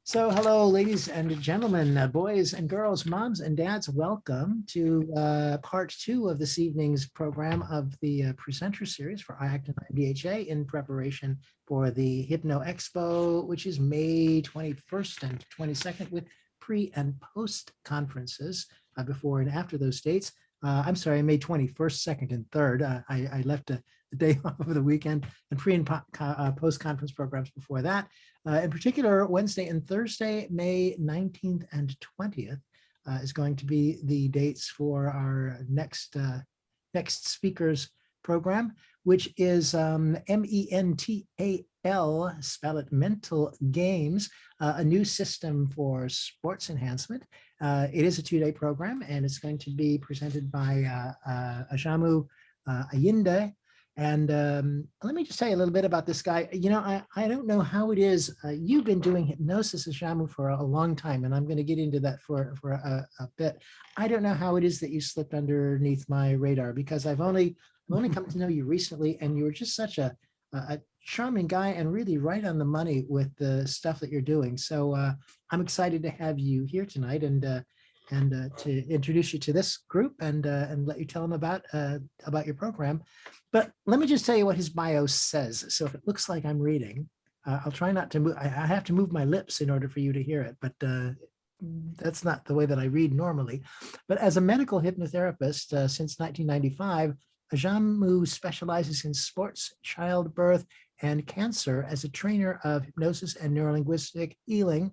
So, hello, ladies and gentlemen, boys and girls, moms and dads. Welcome to part two of this evening's program of the presenter series for IACT and IMDHA in preparation for the HypnoExpo, which is May 21st and 22nd, with pre and post conferences before and after those dates. I'm sorry, May 21st, 2nd, and 3rd. I left a day off of the weekend, and pre and post conference programs before that. In particular, Wednesday and Thursday, May 19th and 20th, is going to be the dates for our next speakers program, which is M.E.N.T.A.L, spell it, mental games, a new system for sports enhancement. It is a 2-day program, and it's going to be presented by Ajamu Ayinde. And let me just tell you a little bit about this guy. You know, I don't know how it is. You've been doing hypnosis, Ajamu, for a long time, and I'm going to get into that for a bit. I don't know how it is that you slipped underneath my radar, because I've only come to know you recently, and you were just such a charming guy and really right on the money with the stuff that you're doing. So I'm excited to have you here tonight and to introduce you to this group and let you tell them about your program. But let me just tell you what his bio says. So if it looks like I'm reading, I'll try not to move. I have to move my lips in order for you to hear it, but that's not the way that I read normally. But as a medical hypnotherapist since 1995, Ajamu specializes in sports, childbirth, and cancer as a trainer of hypnosis and neurolinguistic healing.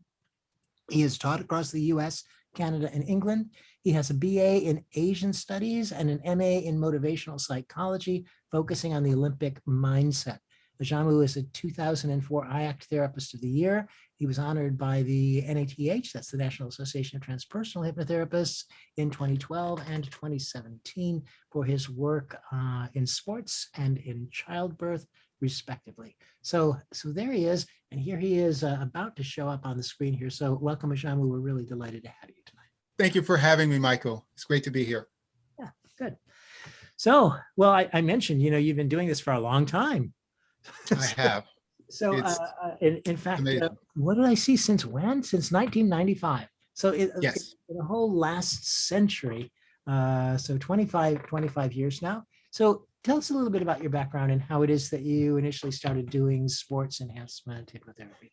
He is taught across the US, Canada, and England. He has a BA in Asian Studies and an MA in Motivational Psychology, focusing on the Olympic mindset. Ajamu is a 2004 IACT Therapist of the Year. He was honored by the NATH, that's the National Association of Transpersonal Hypnotherapists, in 2012 and 2017 for his work in sports and in childbirth, respectively. So there he is, and here he is about to show up on the screen here. So welcome, Ajamu. We're really delighted to have you tonight. Thank you for having me, Michael. It's great to be here. Yeah, good. So, well, I mentioned, you know, you've been doing this for a long time. I have. So, in fact, what did I see? Since when? Since 1995. So, yes, in the whole last century. So 25 years now. So, tell us a little bit about your background and how it is that you initially started doing sports enhancement hypnotherapy.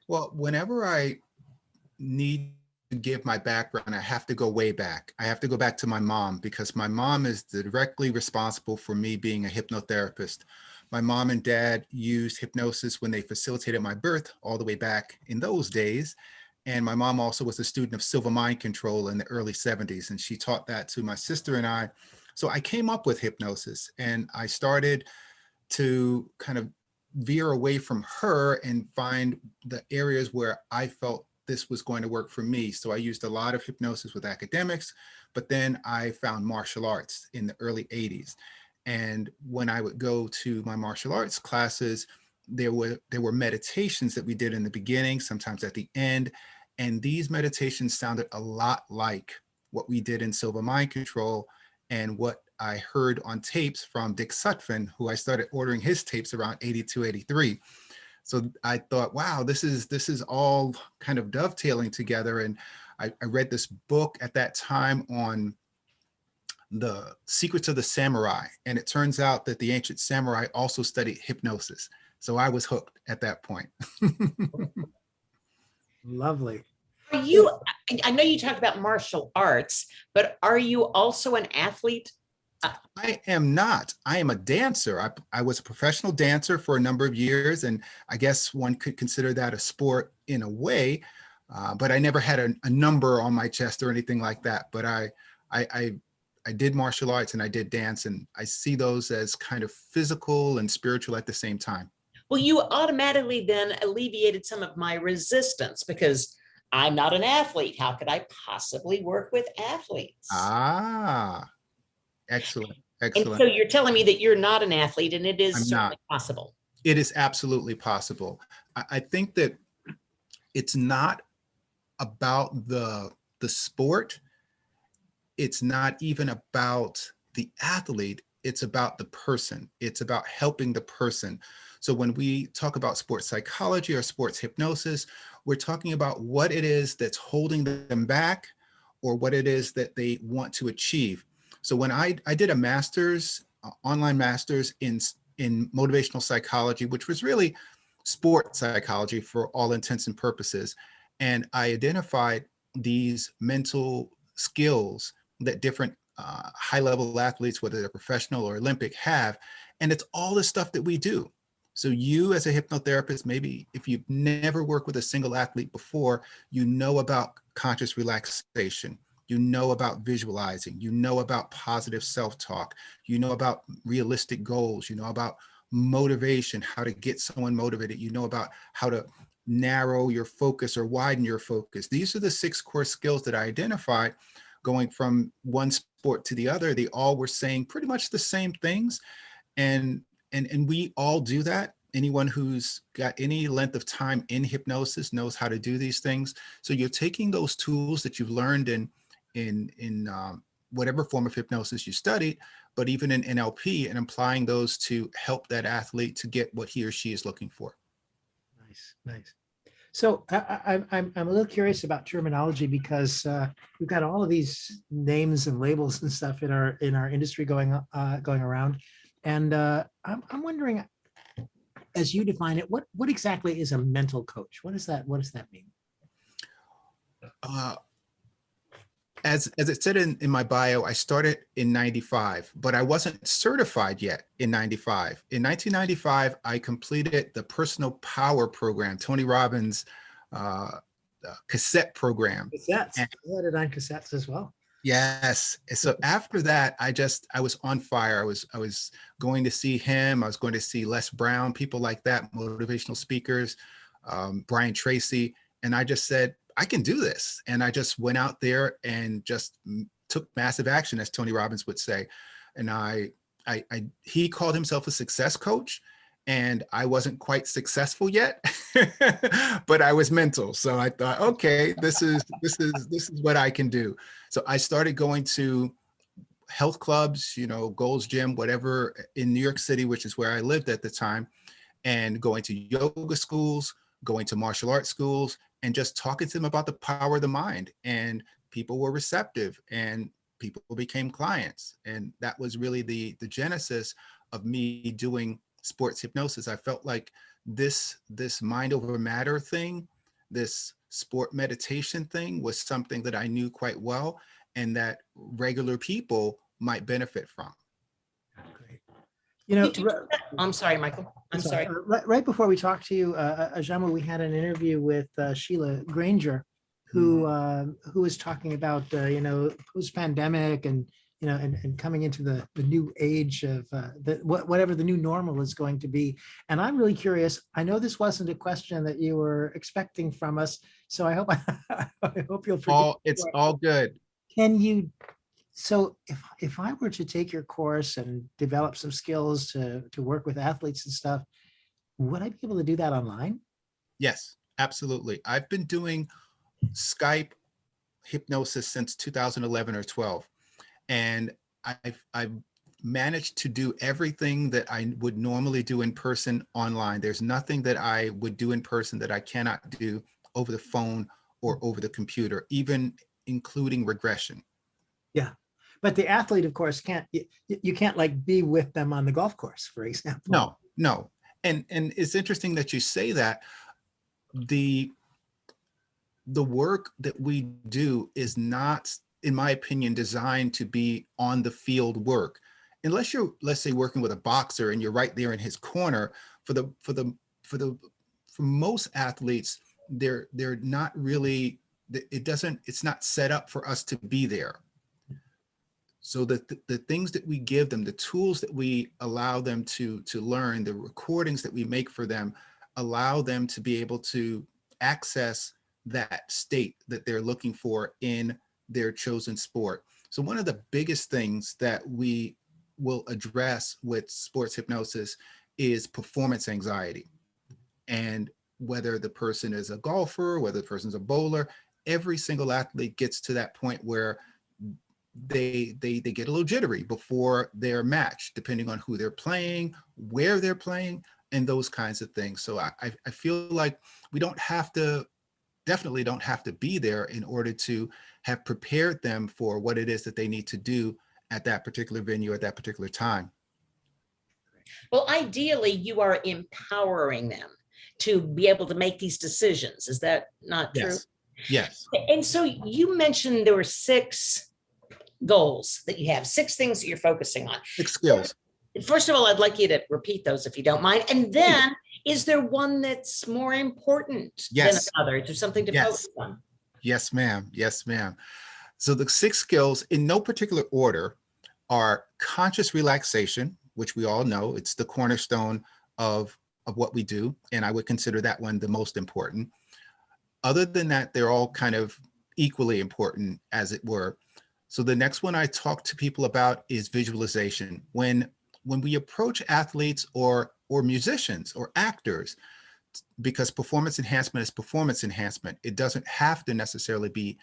Well, whenever I need to give my background, I have to go way back. I have to go back to my mom, because my mom is directly responsible for me being a hypnotherapist. My mom and dad used hypnosis when they facilitated my birth all the way back in those days. And my mom also was a student of civil mind control in the early 70s, and she taught that to my sister and I. So I came up with hypnosis, and I started to kind of veer away from her and find the areas where I felt this was going to work for me. So I used a lot of hypnosis with academics, but then I found martial arts in the early 80s. And when I would go to my martial arts classes, there were meditations that we did in the beginning, sometimes at the end. And these meditations sounded a lot like what we did in Silver Mind Control and what I heard on tapes from Dick Sutphin, who I started ordering his tapes around 82, 83. So I thought, wow, this is all kind of dovetailing together. And I read this book at that time on the secrets of the samurai. And it turns out that the ancient samurai also studied hypnosis. So I was hooked at that point. Lovely. Are you, I know you talk about martial arts, but are you also an athlete? I am not. I am a dancer. I was a professional dancer for a number of years, and I guess one could consider that a sport in a way, but I never had a number on my chest or anything like that. But I did martial arts and I did dance, and I see those as kind of physical and spiritual at the same time. Well, you automatically then alleviated some of my resistance, because I'm not an athlete. How could I possibly work with athletes? Ah, excellent. And Excellent. so you're telling me that you're not an athlete, and it is I'm certainly not. possible. It is absolutely possible. I think that it's not about the sport. It's not even about the athlete. It's about the person. It's about helping the person. So when we talk about sports psychology or sports hypnosis, we're talking about what it is that's holding them back or what it is that they want to achieve. So when I did a master's, online master's in motivational psychology, which was really sports psychology for all intents and purposes. And I identified these mental skills that different high-level athletes, whether they're professional or Olympic, have. And it's all the stuff that we do. So you as a hypnotherapist, maybe if you've never worked with a single athlete before, you know about conscious relaxation, you know about visualizing, you know about positive self-talk, you know about realistic goals, you know about motivation, how to get someone motivated, you know about how to narrow your focus or widen your focus. These are the 6 core skills that I identified going from one sport to the other. They all were saying pretty much the same things. And we all do that. Anyone who's got any length of time in hypnosis knows how to do these things. So you're taking those tools that you've learned in whatever form of hypnosis you studied, but even in NLP, and applying those to help that athlete to get what he or she is looking for. Nice, nice. So I'm a little curious about terminology because we've got all of these names and labels and stuff in our industry going around, and I'm wondering, as you define it, what exactly is a mental coach? What does that mean? As it said in my bio, I started in 95, but I wasn't certified yet in 95. In 1995, I completed the Personal Power Program, Tony Robbins' cassette program. Cassettes. I had it on cassettes as well. Yes. So after that, I was on fire. I was going to see him. I was going to see Les Brown, people like that, motivational speakers, Brian Tracy. And I just said, I can do this. And I just went out there and just took massive action, as Tony Robbins would say. And he called himself a success coach, and I wasn't quite successful yet, but I was mental. So I thought, okay, this is what I can do. So I started going to health clubs, Gold's Gym, whatever, in New York City, which is where I lived at the time, and going to yoga schools, going to martial arts schools, and just talking to them about the power of the mind. And people were receptive, and people became clients. And that was really the genesis of me doing sports hypnosis. I felt like this mind over matter thing, this sport meditation thing, was something that I knew quite well and that regular people might benefit from. Great. I'm sorry, Michael. I'm sorry. Right before we talked to you, Ajamu, we had an interview with Sheila Granger, who was talking about post-pandemic and coming into the new age of whatever the new normal is going to be. And I'm really curious. I know this wasn't a question that you were expecting from us, so I hope you'll forgive. It's all good. Can you? So if I were to take your course and develop some skills to work with athletes and stuff, would I be able to do that online? Yes, absolutely. I've been doing Skype hypnosis since 2011 or 12. And I've managed to do everything that I would normally do in person online. There's nothing that I would do in person that I cannot do over the phone or over the computer, even including regression. Yeah. But the athlete, of course, you can't like be with them on the golf course, for example. No. And it's interesting that you say that. The work that we do is not, in my opinion, designed to be on the field work. Unless you're, let's say, working with a boxer and you're right there in his corner. For most athletes, they're not really, it's not set up for us to be there. So the things that we give them, the tools that we allow them to learn, the recordings that we make for them, allow them to be able to access that state that they're looking for in their chosen sport. So one of the biggest things that we will address with sports hypnosis is performance anxiety. And whether the person is a golfer, whether the person's a bowler, every single athlete gets to that point where they get a little jittery before their match, depending on who they're playing, where they're playing, and those kinds of things. So I feel like we don't have to, definitely don't have to be there in order to have prepared them for what it is that they need to do at that particular venue at that particular time. Well, ideally, you are empowering them to be able to make these decisions. Is that not true? Yes. Yes. And so you mentioned there were 6 goals that you have, 6 things that you're focusing on. 6 skills. First of all, I'd like you to repeat those if you don't mind. And then, is there one that's more important than another? There's something to focus on. Yes, ma'am. Yes, ma'am. So the 6 skills in no particular order are conscious relaxation, which we all know, it's the cornerstone of what we do. And I would consider that one the most important. Other than that, they're all kind of equally important, as it were. So the next one I talk to people about is visualization. When we approach athletes or musicians or actors, because performance enhancement is performance enhancement, it doesn't have to necessarily be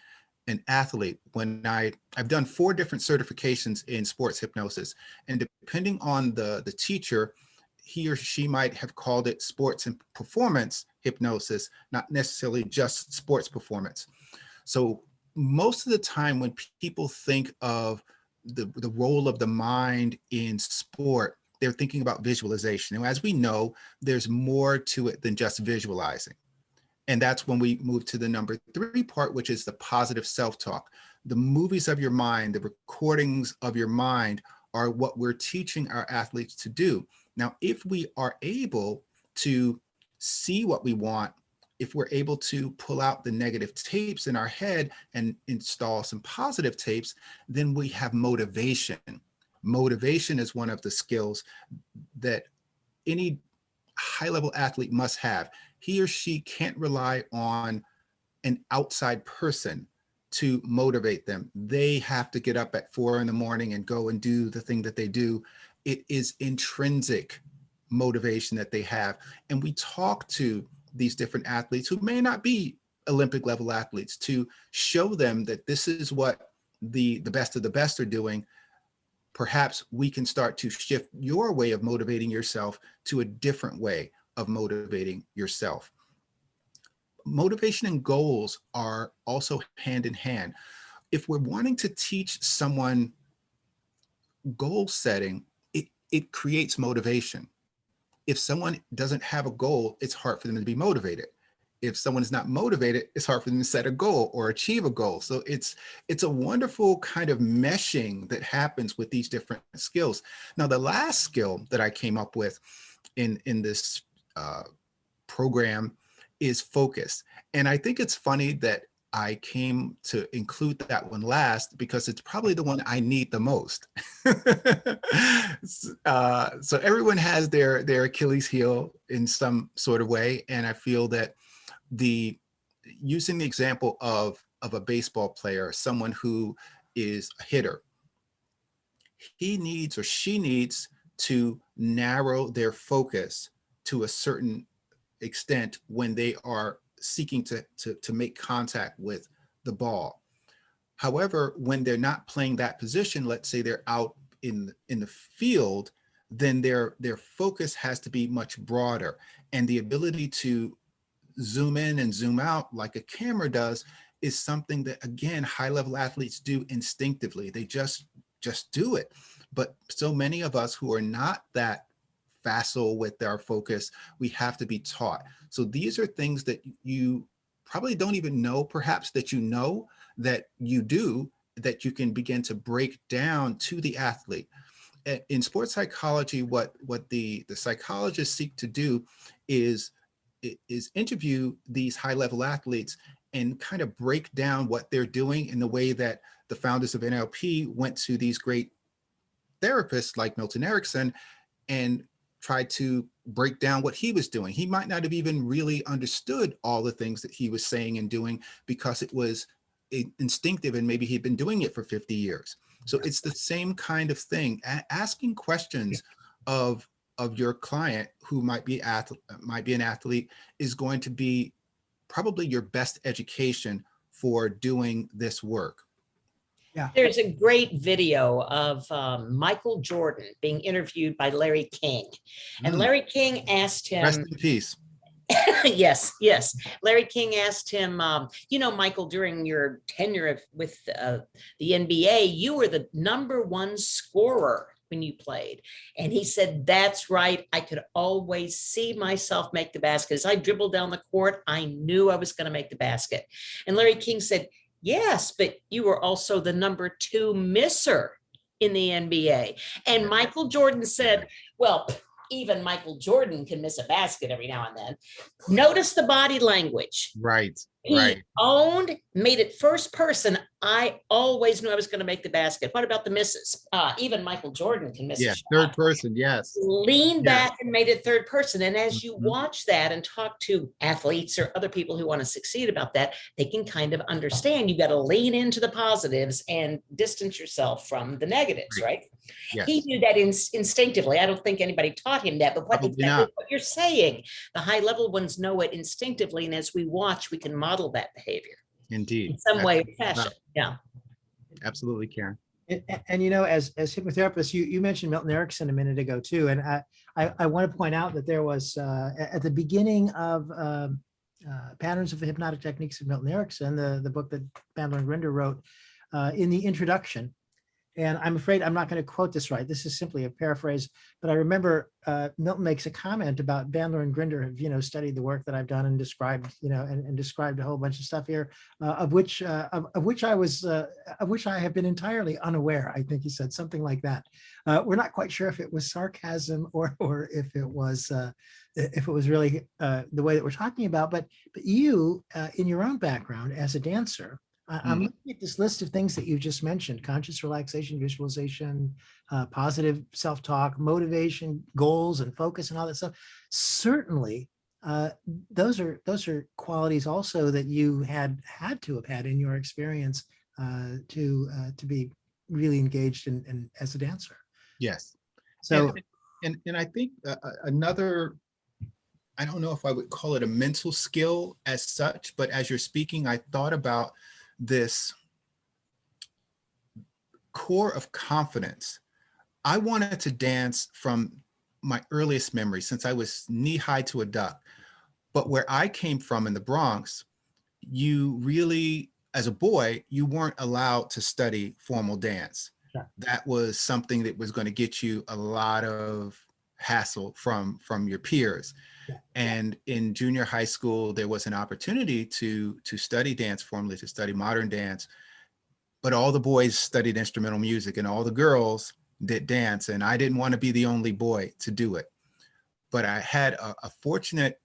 an athlete. When I've done 4 different certifications in sports hypnosis, and depending on the teacher, he or she might have called it sports and performance hypnosis, not necessarily just sports performance. So most of the time when people think of the role of the mind in sport, they're thinking about visualization. And as we know, there's more to it than just visualizing. And that's when we move to the number 3 part, which is the positive self-talk. The movies of your mind, the recordings of your mind are what we're teaching our athletes to do. Now, if we are able to see what we want, if we're able to pull out the negative tapes in our head and install some positive tapes, then we have motivation. Motivation is one of the skills that any high-level athlete must have. He or she can't rely on an outside person to motivate them. They have to get up at 4 in the morning and go and do the thing that they do. It is intrinsic motivation that they have. And we talk to these different athletes who may not be Olympic level athletes to show them that this is what the best of the best are doing. Perhaps we can start to shift your way of motivating yourself to a different way of motivating yourself. Motivation and goals are also hand in hand. If we're wanting to teach someone goal setting, it creates motivation. If someone doesn't have a goal, it's hard for them to be motivated. If someone is not motivated, it's hard for them to set a goal or achieve a goal. So it's a wonderful kind of meshing that happens with these different skills. Now, the last skill that I came up with in this program is focus. And I think it's funny that I came to include that one last because it's probably the one I need the most. So everyone has their Achilles heel in some sort of way. And I feel that using the example of a baseball player, someone who is a hitter, he needs or she needs to narrow their focus to a certain extent when they are seeking to make contact with the ball. However, when they're not playing that position, let's say they're out in the field, then their focus has to be much broader. And the ability to zoom in and zoom out like a camera does is something that, again, high-level athletes do instinctively. They just do it. But so many of us who are not that facile with our focus, we have to be taught. So these are things that you probably don't even know, perhaps, that you know that you do, that you can begin to break down to the athlete. In sports psychology, what the psychologists seek to do is interview these high-level athletes and kind of break down what they're doing in the way that the founders of NLP went to these great therapists like Milton Erickson and tried to break down what he was doing. He might not have even really understood all the things that he was saying and doing because it was instinctive and maybe he'd been doing it for 50 years. So it's the same kind of thing. Asking questions of your client who might be an athlete is going to be probably your best education for doing this work. Yeah. There's a great video of Michael Jordan being interviewed by Larry King. And Larry King asked Rest him, in peace. yes, yes. Larry King asked him, Michael, during your tenure with the NBA, you were the #1 scorer when you played. And he said, that's right. I could always see myself make the basket. As I dribbled down the court, I knew I was going to make the basket. And Larry King said, yes, but you were also the #2 misser in the NBA. And Michael Jordan said, well, even Michael Jordan can miss a basket every now and then. Notice the body language. Right. He Right. owned, made it first person. I always knew I was going to make the basket. What about the misses? Even Michael Jordan can miss a Yeah. shot. Third person. Yes. Lean Yes. back and made it third person. And as you Mhm. watch that and talk to athletes or other people who want to succeed about that, they can kind of understand you got to lean into the positives and distance yourself from the negatives, right? Yes. He knew that instinctively. I don't think anybody taught him that, but Probably exactly not. what you're saying, the high level ones know it instinctively. And as we watch, we can model that behavior Indeed. in some way or Absolutely. fashion. Yeah. Absolutely, Karen. And as hypnotherapists, you mentioned Milton Erickson a minute ago too, and I want to point out that there was at the beginning of Patterns of the Hypnotic Techniques of Milton Erickson, the book that Bandler and Grinder wrote, in the introduction. And I'm afraid I'm not going to quote this right. This is simply a paraphrase, but I remember Milton makes a comment about Bandler and Grinder have, studied the work that I've done and described, and described a whole bunch of stuff here, of which I have been entirely unaware. I think he said something like that. We're not quite sure if it was sarcasm or if it was really the way that we're talking about. But you, in your own background as a dancer, I'm looking at this list of things that you just mentioned: conscious relaxation, visualization, positive self-talk, motivation, goals, and focus, and all that stuff. Certainly, those are qualities also that you had to have had in your experience to be really engaged in as a dancer. Yes. So, and I think another, I don't know if I would call it a mental skill as such, but as you're speaking, I thought about this core of confidence. I wanted to dance from my earliest memory since I was knee-high to a duck. But where I came from in the Bronx, you really, as a boy, you weren't allowed to study formal dance. Sure. That was something that was going to get you a lot of hassle from your peers. Yeah. And in junior high school, there was an opportunity to study dance formally, to study modern dance. But all the boys studied instrumental music and all the girls did dance. And I didn't want to be the only boy to do it. But I had a fortunate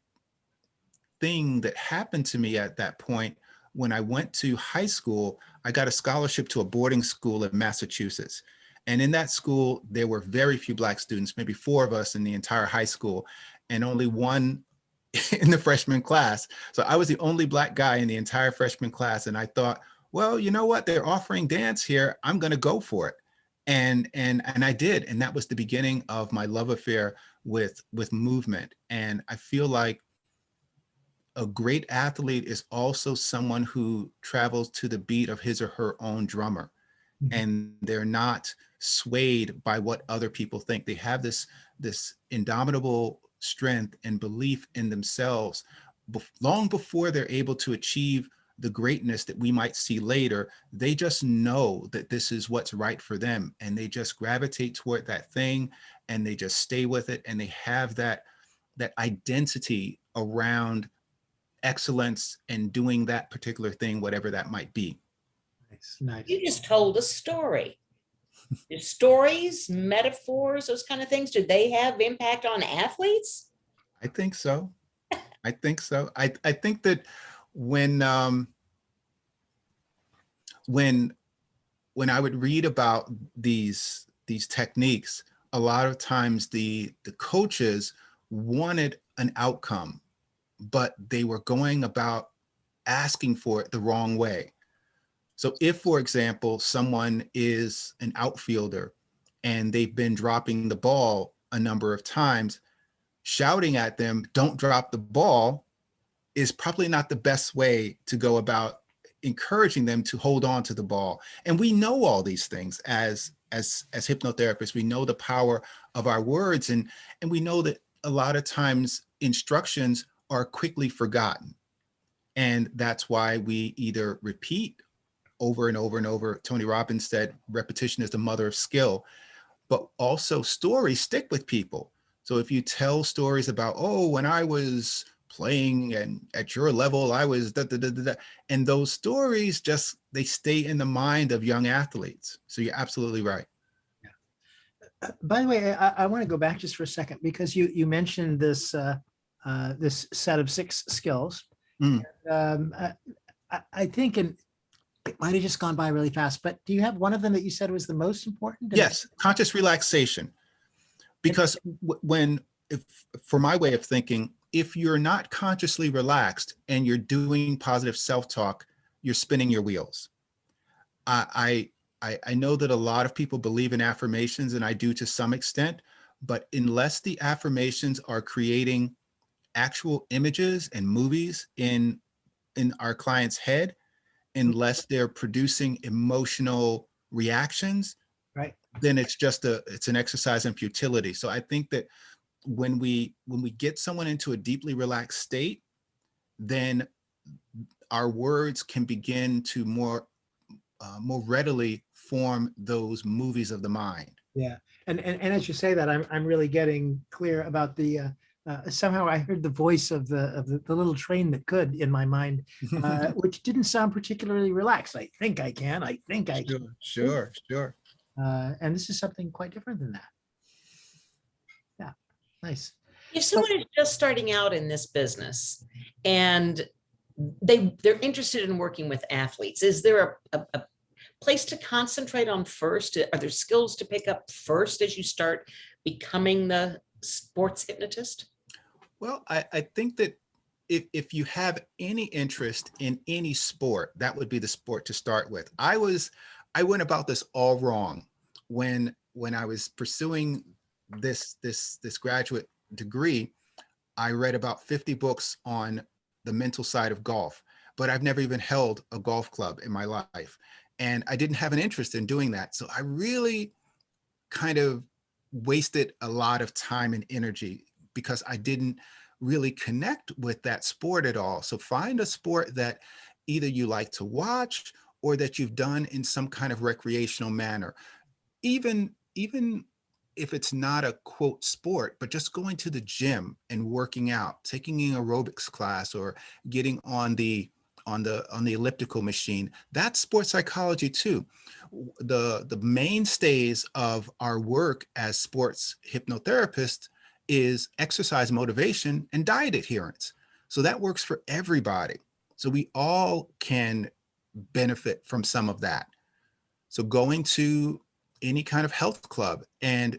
thing that happened to me at that point. When I went to high school, I got a scholarship to a boarding school in Massachusetts. And in that school, there were very few Black students, maybe 4 of us in the entire high school, and only 1 in the freshman class. So I was the only Black guy in the entire freshman class. And I thought, well, you know what? They're offering dance here. I'm going to go for it. And I did. And that was the beginning of my love affair with movement. And I feel like a great athlete is also someone who travels to the beat of his or her own drummer. Mhm. And they're not swayed by what other people think. They have this indomitable strength and belief in themselves long before they're able to achieve the greatness that we might see later. They just know that this is what's right for them, and they just gravitate toward that thing, and they just stay with it, and they have that identity around excellence and doing that particular thing, whatever that might be. nice. You just told a story. Your stories, metaphors, those kind of things, do they have impact on athletes? I think so. I think so. I think that when I would read about these techniques, a lot of times the coaches wanted an outcome, but they were going about asking for it the wrong way. So if, for example, someone is an outfielder and they've been dropping the ball a number of times, shouting at them, "Don't drop the ball," is probably not the best way to go about encouraging them to hold on to the ball. And we know all these things as hypnotherapists. We know the power of our words, and we know that a lot of times instructions are quickly forgotten. And that's why we either repeat over and over and over. Tony Robbins said, repetition is the mother of skill, but also stories stick with people. So if you tell stories about, oh, when I was playing and at your level, I was da, da, da, da, da, and those stories just, they stay in the mind of young athletes. So you're absolutely right. By the way, I want to go back just for a second, because you mentioned this this set of 6 skills. Mm. I think, and it might have just gone by really fast, but do you have one of them that you said was the most important? Yes, conscious relaxation. Because for my way of thinking, if you're not consciously relaxed and you're doing positive self-talk, you're spinning your wheels. I know that a lot of people believe in affirmations, and I do to some extent, but unless the affirmations are creating actual images and movies in our client's head, unless they're producing emotional reactions, Right. then it's an exercise in futility. So I think that when we get someone into a deeply relaxed state, then our words can begin to more readily form those movies of the mind. Yeah. And as you say that, I'm really getting clear about the somehow I heard the voice of the little train that could in my mind, which didn't sound particularly relaxed. I think I can. I think I can. Sure. And this is something quite different than that. Yeah. Nice. If someone is just starting out in this business and they're interested in working with athletes, is there a place to concentrate on first? Are there skills to pick up first as you start becoming the sports hypnotist? Well, I think that if you have any interest in any sport, that would be the sport to start with. I went about this all wrong when I was pursuing this graduate degree. I read about 50 books on the mental side of golf, but I've never even held a golf club in my life. And I didn't have an interest in doing that. So I really kind of wasted a lot of time and energy because I didn't really connect with that sport at all. So find a sport that either you like to watch or that you've done in some kind of recreational manner. Even if it's not a quote sport, but just going to the gym and working out, taking an aerobics class or getting on the elliptical machine, that's sports psychology too. The mainstays of our work as sports hypnotherapists is exercise motivation and diet adherence. So that works for everybody. So we all can benefit from some of that. So going to any kind of health club and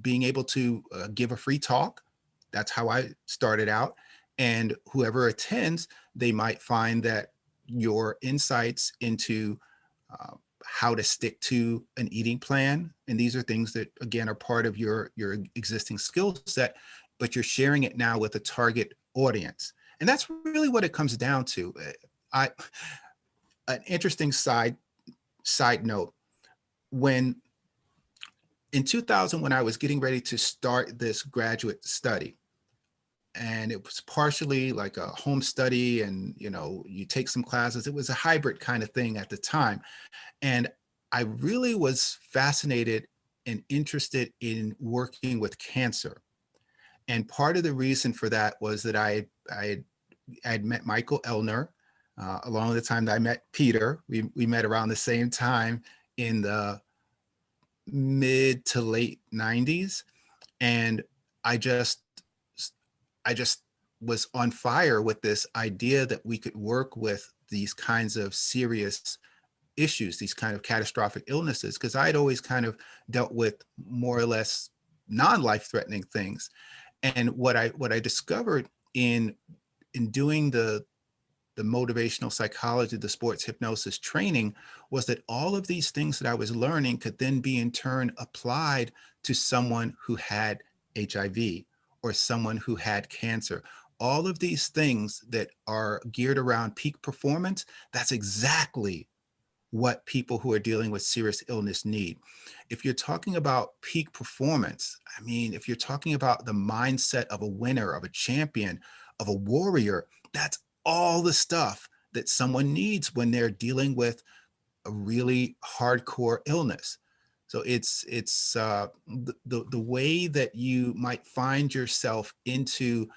being able to give a free talk, that's how I started out. And whoever attends, they might find that your insights into how to stick to an eating plan, and these are things that again are part of your existing skill set, but you're sharing it now with a target audience. And that's really what it comes down to. An interesting side note, when in 2000, when I was getting ready to start this graduate study, and it was partially like a home study and, you take some classes, it was a hybrid kind of thing at the time. And I really was fascinated and interested in working with cancer. And part of the reason for that was that I had met Michael Elner along the time that I met Peter. We met around the same time in the mid to late 90s. And I just was on fire with this idea that we could work with these kinds of serious issues, these kind of catastrophic illnesses, because I had always kind of dealt with more or less non-life-threatening things. And what I discovered in doing the motivational psychology, the sports hypnosis training, was that all of these things that I was learning could then be in turn applied to someone who had HIV or someone who had cancer all of these things that are geared around peak performance, that's exactly what people who are dealing with serious illness need. If you're talking about peak performance, I mean, if you're talking about the mindset of a winner, of a champion, of a warrior, that's all the stuff that someone needs when they're dealing with a really hardcore illness. So it's the way that you might find yourself into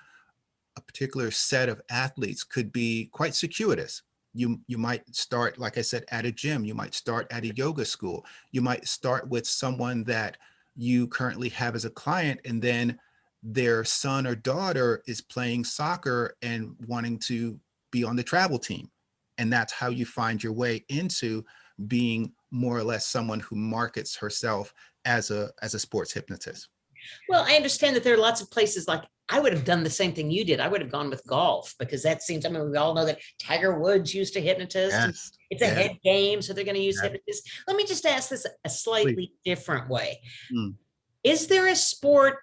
a particular set of athletes could be quite circuitous. You might start, like I said, at a gym. You might start at a yoga school. You might start with someone that you currently have as a client, and then their son or daughter is playing soccer and wanting to be on the travel team. And that's how you find your way into being more or less someone who markets herself as a sports hypnotist. Well, I understand that there are lots of places like I would have done the same thing you did. I would have gone with golf because that seems, I mean, we all know that Tiger Woods used a hypnotist. And Yes. it's a Yes. head game, so they're going to use Yes. hypnotists. Let me just ask this a Please. slightly different way. Mm. Is there a sport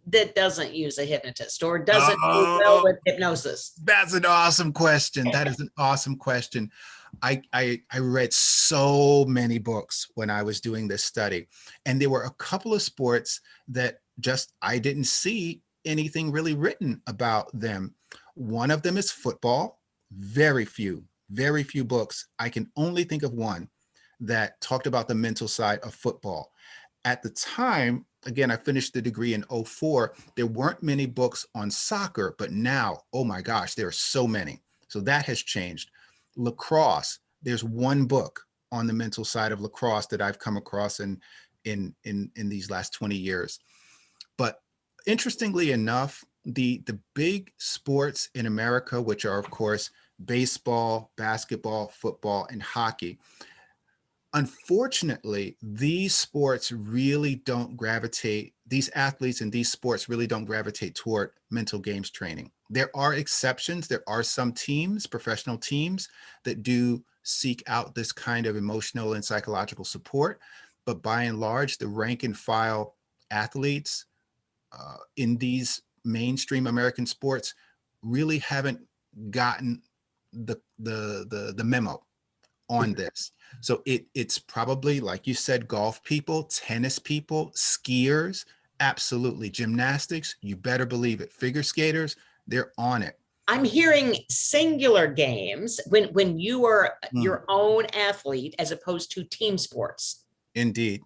that doesn't use a hypnotist or doesn't do well Oh, with hypnosis? that's an awesome question. That is an awesome question. I read so many books when I was doing this study, and there were a couple of sports that just I didn't see anything really written about them. One of them is football. Very few books. I can only think of one that talked about the mental side of football. At the time, again, I finished the degree in '04. There weren't many books on soccer, but now, oh my gosh, there are so many. So that has changed. Lacrosse, there's one book on the mental side of lacrosse that I've come across in these last 20 years. But interestingly enough, the big sports in America, which are of course baseball, basketball, football, and hockey, unfortunately, these sports really don't gravitate, these athletes in these sports really don't gravitate toward mental games training. There are exceptions. There are some teams, professional teams, that do seek out this kind of emotional and psychological support. But by and large, the rank and file athletes in these mainstream American sports really haven't gotten the memo on this. So it's probably, like you said, golf people, tennis people, skiers, absolutely. Gymnastics, you better believe it. Figure skaters, they're on it. I'm hearing singular games when you are your own athlete as opposed to team sports. Indeed.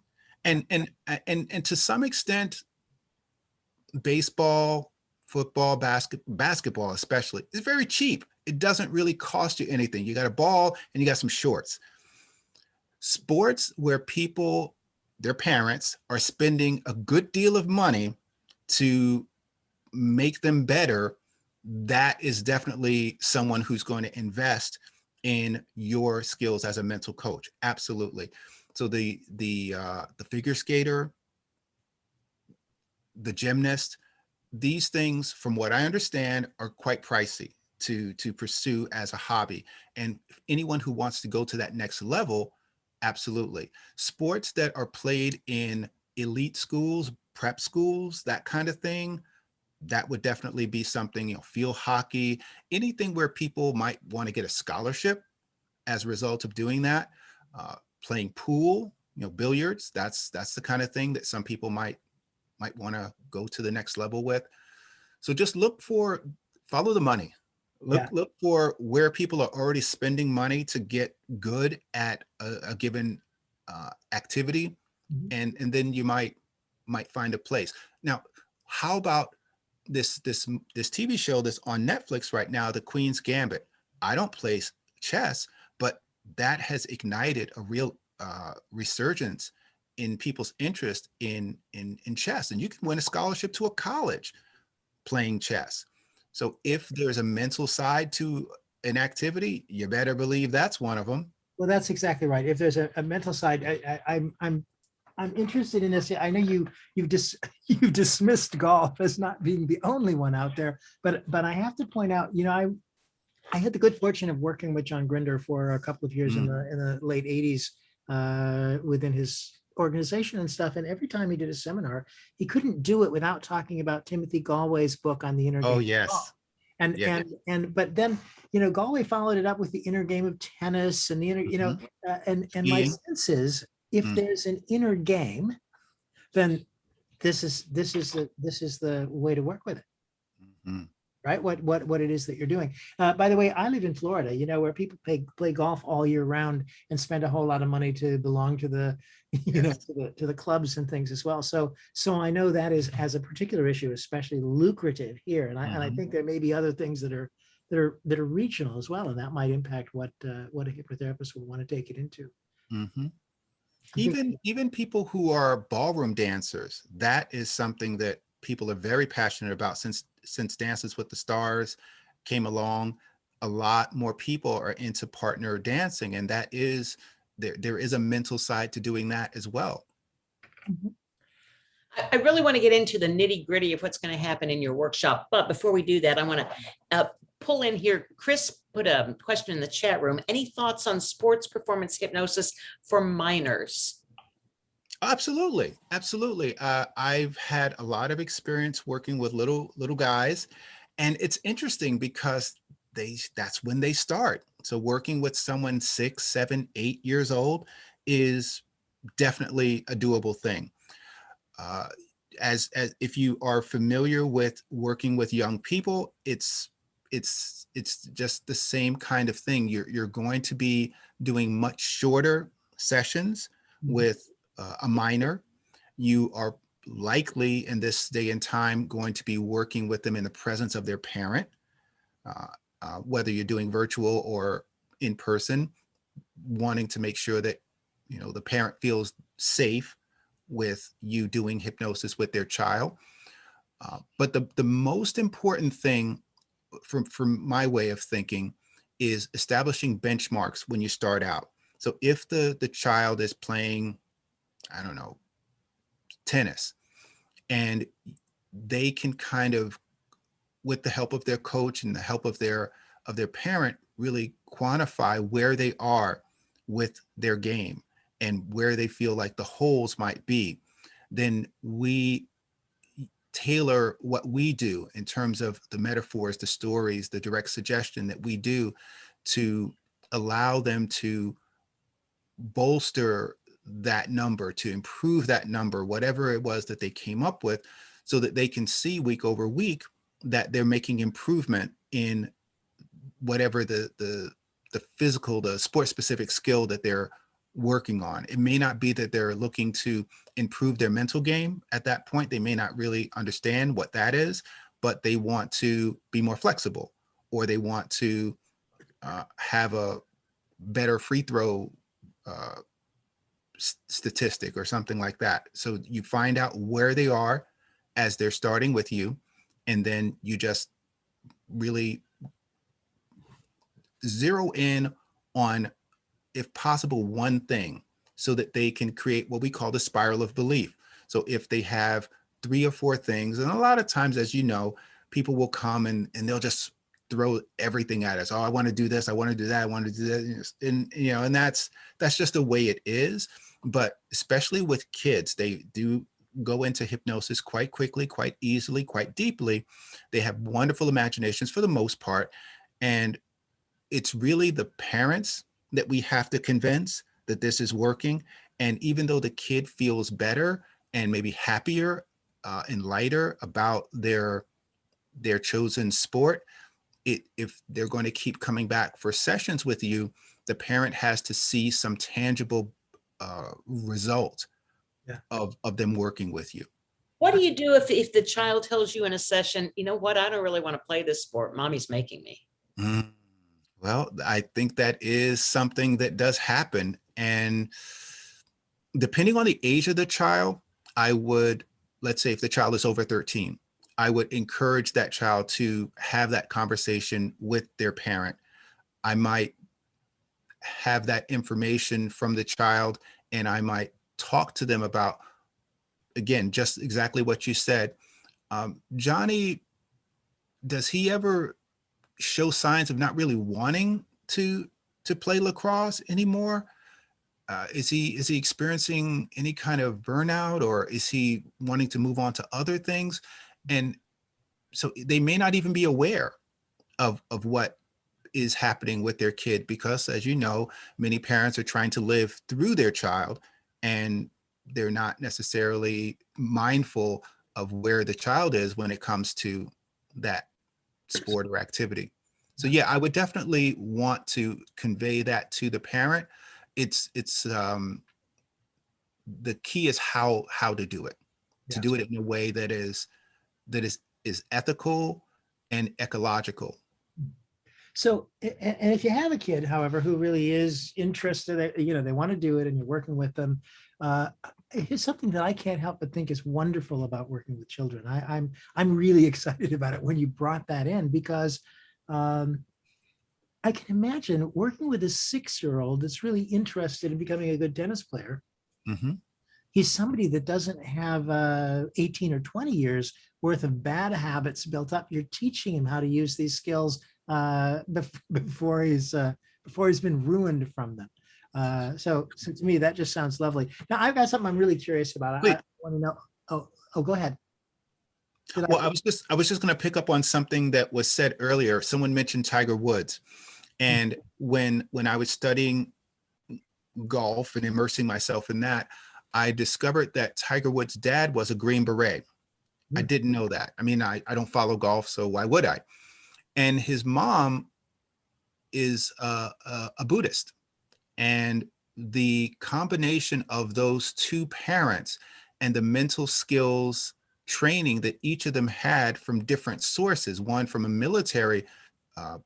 And to some extent, baseball, football, basketball especially, is very cheap. It doesn't really cost you anything. You got a ball and you got some shorts. Sports where people, their parents, are spending a good deal of money to make them better, that is definitely someone who's going to invest in your skills as a mental coach. Absolutely. So the figure skater, the gymnast, these things, from what I understand, are quite pricey to pursue as a hobby. And anyone who wants to go to that next level, absolutely. Sports that are played in elite schools, prep schools, that kind of thing, that would definitely be something, field hockey, anything where people might want to get a scholarship as a result of doing that. Playing pool, billiards, that's the kind of thing that some people might want to go to the next level with. So just follow the money. Look for where people are already spending money to get good at a given activity, and then you might find a place. Now, how about this TV show that's on Netflix right now, The Queen's Gambit? I don't play chess, but that has ignited a real resurgence in people's interest in chess, and you can win a scholarship to a college playing chess. So if there's a mental side to an activity, you better believe that's one of them. Well, that's exactly right. If there's a mental side, I'm interested in this. I know you've dismissed golf as not being the only one out there, but I have to point out, I had the good fortune of working with John Grinder for a couple of years in the late '80s within his organization and stuff. And every time he did a seminar, he couldn't do it without talking about Timothy Galway's book on the inner game. Oh yes, And Yeah. but then, Galway followed it up with the inner game of tennis and the inner, and my Skiing. sense is if Mm. there's an inner game, then this is the way to work with it. Mhm. Right? What it is that you're doing. By the way, I live in Florida, where people play golf all year round and spend a whole lot of money to belong to the, Yes. to the clubs and things as well. So I know that is, as a particular issue, especially lucrative here. And I Mhm. think there may be other things that are regional as well, and that might impact what a hypnotherapist would want to take it into. Mhm. I think, Even people who are ballroom dancers, that is something that people are very passionate about since Dances with the Stars came along. A lot more people are into partner dancing, and that is there is a mental side to doing that as well. I really want to get into the nitty gritty of what's going to happen in your workshop. But before we do that, I want to pull in here. Chris put a question in the chat room. Any thoughts on sports performance hypnosis for minors? Absolutely, absolutely. I've had a lot of experience working with little guys, and it's interesting because that's when they start. So working with someone 6, 7, 8 years old is definitely a doable thing. Uh, as if you are familiar with working with young people, it's just the same kind of thing. You're going to be doing much shorter sessions with a minor. You are likely in this day and time going to be working with them in the presence of their parent, uh, whether you're doing virtual or in person, wanting to make sure that the parent feels safe with you doing hypnosis with their child. But the most important thing from my way of thinking is establishing benchmarks when you start out. So if the child is playing, I don't know, tennis, and they can kind of, with the help of their coach and the help of their parent, really quantify where they are with their game and where they feel like the holes might be, then we tailor what we do in terms of the metaphors, the stories, the direct suggestion that we do to allow them to bolster that number, to improve that number, whatever it was that they came up with, so that they can see week over week that they're making improvement in whatever the physical, the sport specific skill that they're working on. It may not be that they're looking to improve their mental game at that point. They may not really understand what that is, but they want to be more flexible, or they want to have a better free throw uh, statistic or something like that. So you find out where they are as they're starting with you, and then you just really zero in on, if possible, one thing, so that they can create what we call the spiral of belief. So if they have 3 or 4 things, and a lot of times, as you know, people will come and they'll just throw everything at us. Oh, I want to do this, I want to do that, I want to do that. And that's just the way it is. But especially with kids, they do go into hypnosis quite quickly, quite easily, quite deeply. They have wonderful imaginations for the most part. And it's really the parents that we have to convince that this is working. And even though the kid feels better and maybe happier and lighter about their chosen sport, if they're going to keep coming back for sessions with you, the parent has to see some tangible result Yeah. of them working with you. What do you do if the child tells you in a session, you know what, I don't really want to play this sport. Mommy's making me. Mm. Well, I think that is something that does happen. And depending on the age of the child, I would, let's say if the child is over 13, I would encourage that child to have that conversation with their parent. I might have that information from the child, and I might talk to them about, again, just exactly what you said. Johnny, does he ever show signs of not really wanting to play lacrosse anymore? Is he experiencing any kind of burnout, or is he wanting to move on to other things? And so they may not even be aware of what is happening with their kid, because as you know, many parents are trying to live through their child, and they're not necessarily mindful of where the child is when it comes to that sport or activity. So yeah, I would definitely want to convey that to the parent. It's the key is how to do it, to Yes. do it in a way that is ethical and ecological. So, and if you have a kid, however, who really is interested, they want to do it, and you're working with them, uh, here's something that I can't help but think is wonderful about working with children. I'm really excited about it when you brought that in, because um, I can imagine working with a 6-year-old that's really interested in becoming a good tennis player. Mhm. He's somebody that doesn't have 18 or 20 years worth of bad habits built up. You're teaching him how to use these skills before he's been ruined from them. So to me, that just sounds lovely. Now, I've got something I'm really curious about. I Wait, want to know. Oh, go ahead. Did well, I? I was just going to pick up on something that was said earlier. Someone mentioned Tiger Woods, and when I was studying golf and immersing myself in that, I discovered that Tiger Woods' dad was a Green Beret. I Hmm. didn't know that. I mean, I don't follow golf, so why would I? And his mom is a Buddhist. And the combination of those two parents and the mental skills training that each of them had from different sources, one from a military uh,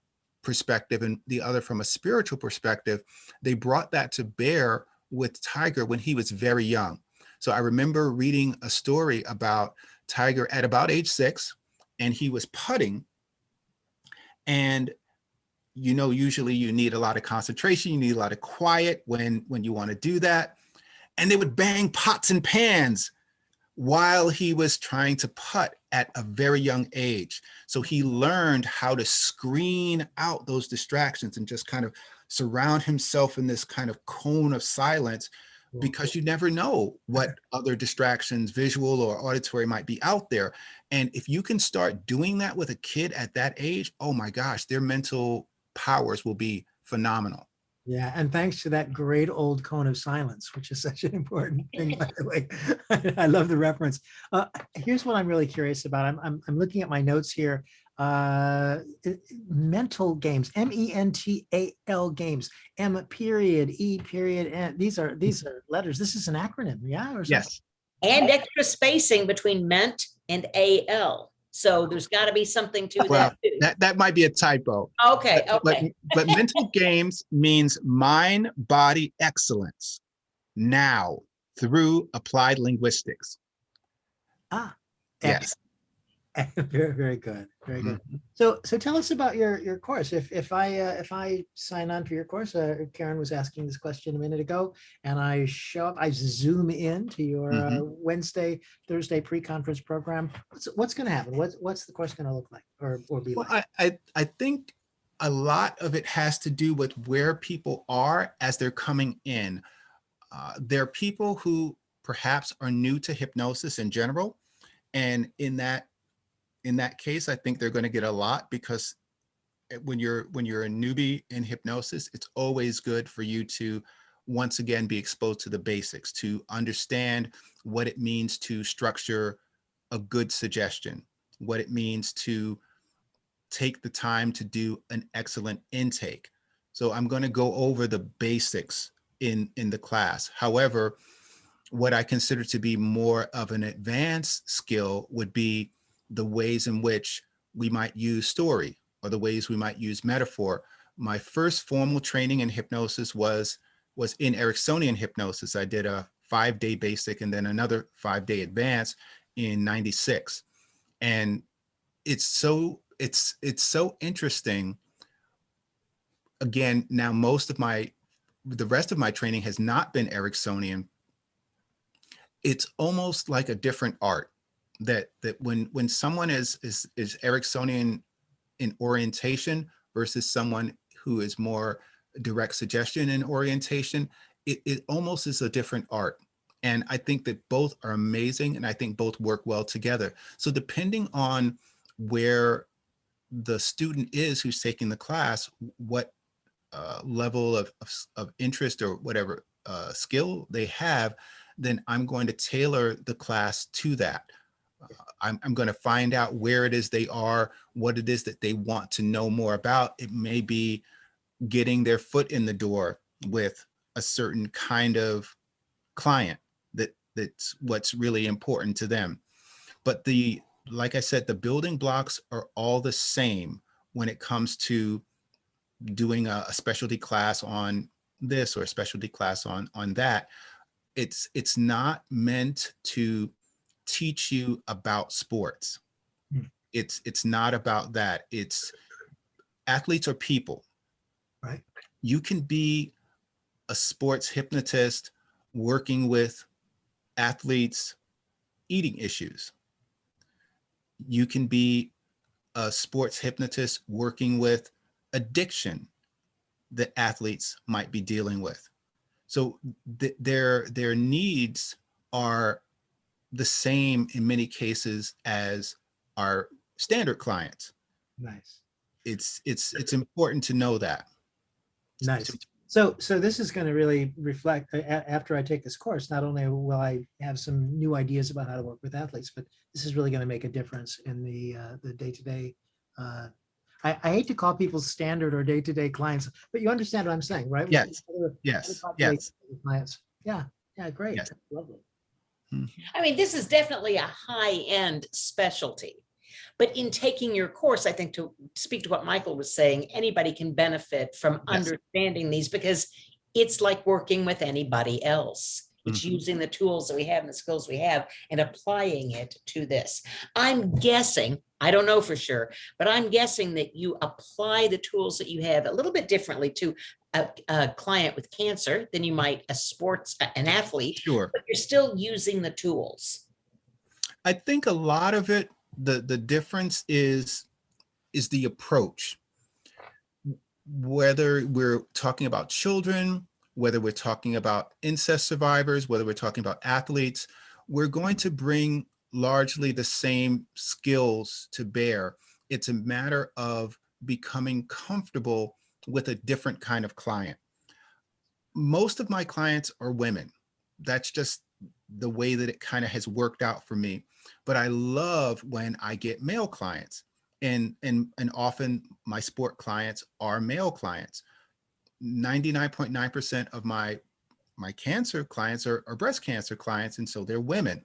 perspective and the other from a spiritual perspective, they brought that to bear with Tiger when he was very young. So I remember reading a story about Tiger at about age 6, and he was putting, and usually you need a lot of concentration, you need a lot of quiet when you want to do that. And they would bang pots and pans while he was trying to putt at a very young age. So he learned how to screen out those distractions and just kind of surround himself in this kind of cone of silence, Cool. because you never know what other distractions, visual or auditory, might be out there. And if you can start doing that with a kid at that age, oh my gosh, their mental powers will be phenomenal. Yeah, and thanks to that great old cone of silence, which is such an important thing, by the way. I love the reference. Here's what I'm really curious about. I'm looking at my notes here. Mental games, MENTAL games, M period, E period, N. These are letters. This is an acronym, yeah, or something. Yes. And extra spacing between ment and AL. So there's got to be something to Well, that too. that might be a typo. Okay, But, okay. but mental games means mind body excellence now through applied linguistics. Ah, Yes. very, very good. Very good. Mhm. So tell us about your course. If I sign on for your course, Karen was asking this question a minute ago, and I show up, I zoom in to your Mhm. Wednesday, Thursday pre-conference program. What's going to happen? What's the course going to look like or be Well, like? I think a lot of it has to do with where people are as they're coming in. There are people who perhaps are new to hypnosis in general, and in that case, I think they're going to get a lot, because when you're a newbie in hypnosis, it's always good for you to once again be exposed to the basics, to understand what it means to structure a good suggestion, what it means to take the time to do an excellent intake. So I'm going to go over the basics in the class. However, what I consider to be more of an advanced skill would be the ways in which we might use story, or the ways we might use metaphor. My first formal training in hypnosis was in Ericksonian hypnosis. I did a 5-day basic and then another 5-day advance in 96. And it's so interesting. Again, now the rest of my training has not been Ericksonian. It's almost like a different art, that when someone is Ericksonian in orientation versus someone who is more direct suggestion in orientation, it almost is a different art. And I think that both are amazing, and I think both work well together. So depending on where the student is who's taking the class, what level of interest or whatever skill they have, then I'm going to tailor the class to that. I'm going to find out where it is they are, what it is that they want to know more about. It may be getting their foot in the door with a certain kind of client that's what's really important to them. But like I said, the building blocks are all the same when it comes to doing a specialty class on this or a specialty class on that. It's not meant to teach you about sports. Hmm. It's not about that. It's athletes are people. Right. You can be a sports hypnotist working with athletes eating issues. You can be a sports hypnotist working with addiction that athletes might be dealing with. So their needs are the same in many cases as our standard clients. Nice. It's important to know that. Nice. So this is going to really reflect after I take this course. Not only will I have some new ideas about how to work with athletes, but this is really going to make a difference in the day-to-day. I hate to call people standard or day-to-day clients, but you understand what I'm saying, right? Yes. Other Yes. populations Yes. of clients. Yeah. Yeah. Great. Yes. That's lovely. I mean, this is definitely a high-end specialty. But in taking your course, I think to speak to what Michael was saying, anybody can benefit from Yes. understanding these because it's like working with anybody else. It's using the tools that we have and the skills we have and applying it to this. I'm guessing, I don't know for sure, but I'm guessing that you apply the tools that you have a little bit differently to a client with cancer than you might an athlete, Sure. but you're still using the tools. I think a lot of it, the difference is the approach. Whether we're talking about children, whether we're talking about incest survivors, whether we're talking about athletes, we're going to bring largely the same skills to bear. It's a matter of becoming comfortable with a different kind of client. Most of my clients are women. That's just the way that it kind of has worked out for me. But I love when I get male clients, and often my sport clients are male clients. 99.9% of my cancer clients are breast cancer clients, and so they're women.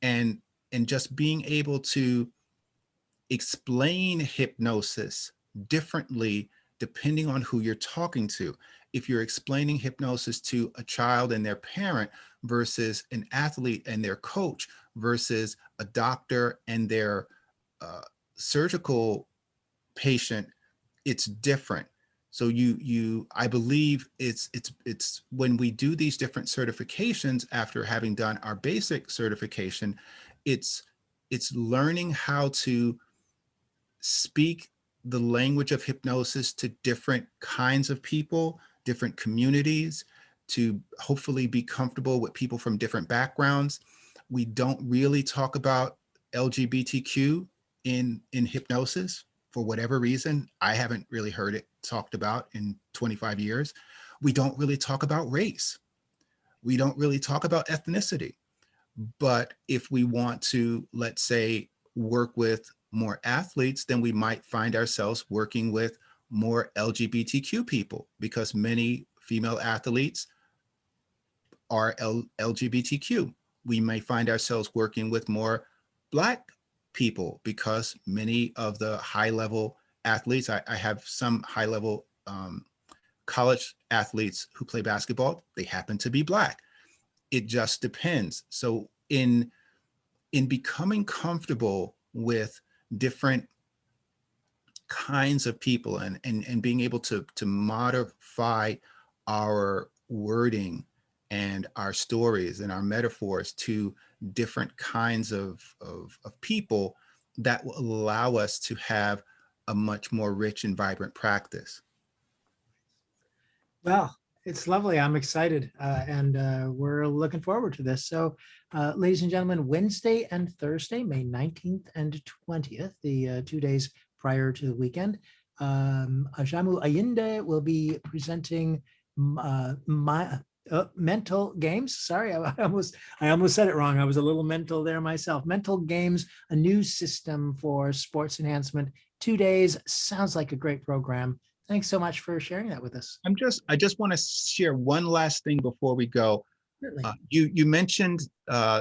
And just being able to explain hypnosis differently depending on who you're talking to. If you're explaining hypnosis to a child and their parent versus an athlete and their coach versus a doctor and their surgical patient, it's different. So I believe it's when we do these different certifications after having done our basic certification, it's learning how to speak the language of hypnosis to different kinds of people, different communities, to hopefully be comfortable with people from different backgrounds. We don't really talk about LGBTQ in hypnosis for whatever reason. I haven't really heard it talked about in 25 years. We don't really talk about race. We don't really talk about ethnicity. But if we want to, let's say, work with more athletes, then we might find ourselves working with more LGBTQ people, because many female athletes are LGBTQ. We may find ourselves working with more Black people because many of the high-level athletes, I have some high-level college athletes who play basketball, they happen to be Black. It just depends. So in becoming comfortable with different kinds of people and being able to modify our wording and our stories and our metaphors to different kinds of people, that will allow us to have a much more rich and vibrant practice. Well, it's lovely. I'm excited, and we're looking forward to this. So, ladies and gentlemen, Wednesday and Thursday, May 19th and 20th, the 2 days prior to the weekend. Ajamu Ayinde will be presenting mental games. Sorry, I almost said it wrong. I was a little mental there myself. Mental games, a new system for sports enhancement. 2 days. Sounds like a great program. Thanks so much for sharing that with us. I just want to share one last thing before we go. Certainly. You mentioned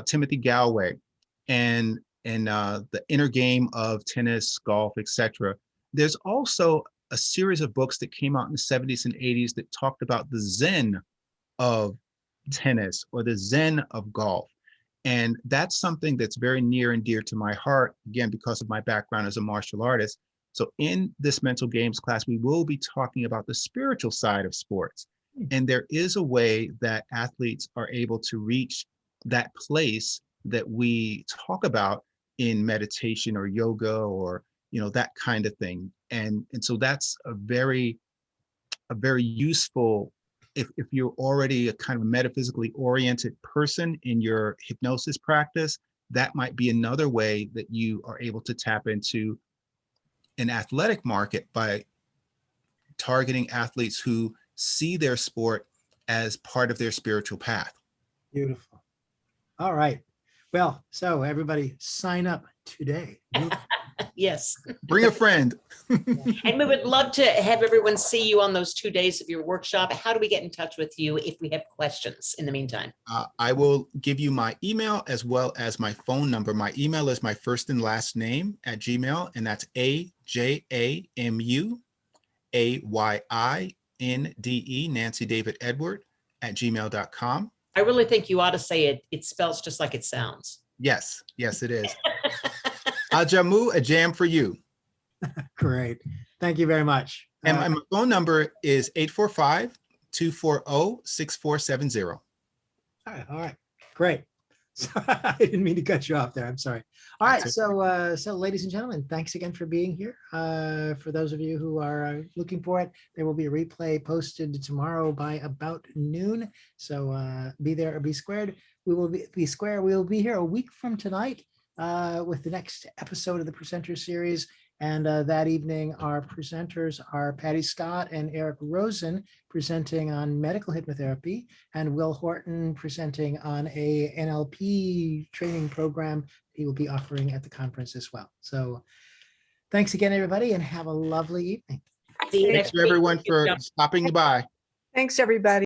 Timothy Galloway and the inner game of tennis, golf, etc. There's also a series of books that came out in the 70s and 80s that talked about the Zen of tennis or the Zen of golf. And that's something that's very near and dear to my heart, again, because of my background as a martial artist. So in this mental games class, we will be talking about the spiritual side of sports. And there is a way that athletes are able to reach that place that we talk about in meditation or yoga or, that kind of thing. And so that's a very useful, if you're already a kind of metaphysically oriented person in your hypnosis practice, that might be another way that you are able to tap into an athletic market by targeting athletes who see their sport as part of their spiritual path. Beautiful. All right. Well, so everybody sign up today. Yes. Bring a friend. And we would love to have everyone see you on those 2 days of your workshop. How do we get in touch with you if we have questions in the meantime? I will give you my email as well as my phone number. My email is my first and last name at Gmail, and that's AJAMUAYINDE, Nancy David Edward @gmail.com. I really think you ought to say it. It spells just like it sounds. Yes, it is. Ajamu, a jam for you. Great. Thank you very much. And my phone number is 845-240-6470. All right. Great. So, I didn't mean to cut you off there. I'm sorry. All right. That's So ladies and gentlemen, thanks again for being here. For those of you who are looking for it, there will be a replay posted tomorrow by about noon. So be there or be squared. We will be square. We will be here a week from tonight with the next episode of the Presenter Series. And that evening, our presenters are Patty Scott and Eric Rosen presenting on medical hypnotherapy, and Will Horton presenting on a NLP training program he will be offering at the conference as well. So thanks again, everybody, and have a lovely evening. See you Thanks next to week. everyone for stopping by. Thanks, everybody.